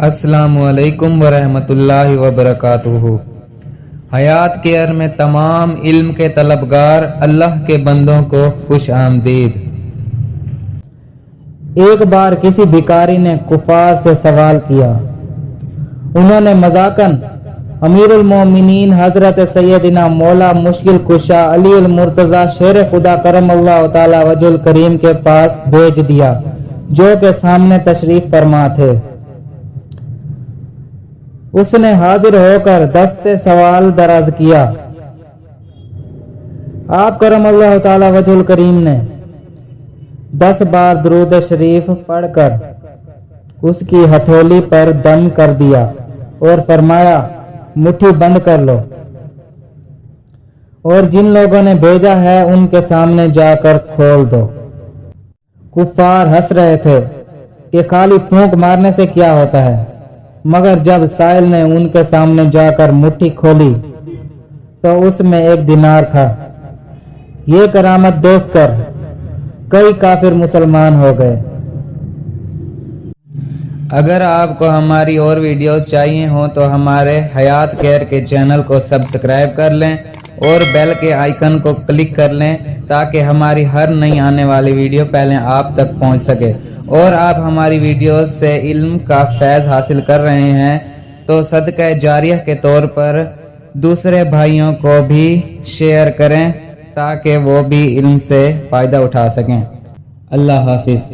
السلام علیکم ورحمۃ اللہ وبرکاتہ۔ حیات کیئر میں تمام علم کے طلبگار اللہ کے بندوں کو خوش آمدید۔ ایک بار کسی بھکاری نے کفار سے سوال کیا۔ انہوں نے مذاقاً امیر المومنین حضرت سیدنا مولا مشکل کشا علی المرتضیٰ شیر خدا کرم اللہ تعالی وجہ الکریم کے پاس بھیج دیا، جو کہ سامنے تشریف فرما تھے۔ اس نے حاضر ہو کر دست سوال دراز کیا۔ آپ کرم اللہ تعالی وجہ الکریم نے 10 بار درود شریف پڑھ کر اس کی ہتھولی پر دم کر دیا اور فرمایا، مٹھی بند کر لو، اور جن لوگوں نے بھیجا ہے ان کے سامنے جا کر کھول دو۔ کفار ہنس رہے تھے کہ خالی پھونک مارنے سے کیا ہوتا ہے، مگر جب سائل نے ان کے سامنے جا کر مٹھی کھولی تو اس میں 1 دینار تھا۔ یہ کرامت دیکھ کر کئی کافر مسلمان ہو گئے۔ اگر آپ کو ہماری اور ویڈیوز چاہیے ہوں تو ہمارے حیات کیئر کے چینل کو سبسکرائب کر لیں اور بیل کے آئیکن کو کلک کر لیں تاکہ ہماری ہر نئی آنے والی ویڈیو پہلے آپ تک پہنچ سکے۔ اور آپ ہماری ویڈیوز سے علم کا فیض حاصل کر رہے ہیں تو صدقہ جاریہ کے طور پر دوسرے بھائیوں کو بھی شیئر کریں تاکہ وہ بھی علم سے فائدہ اٹھا سکیں۔ اللہ حافظ۔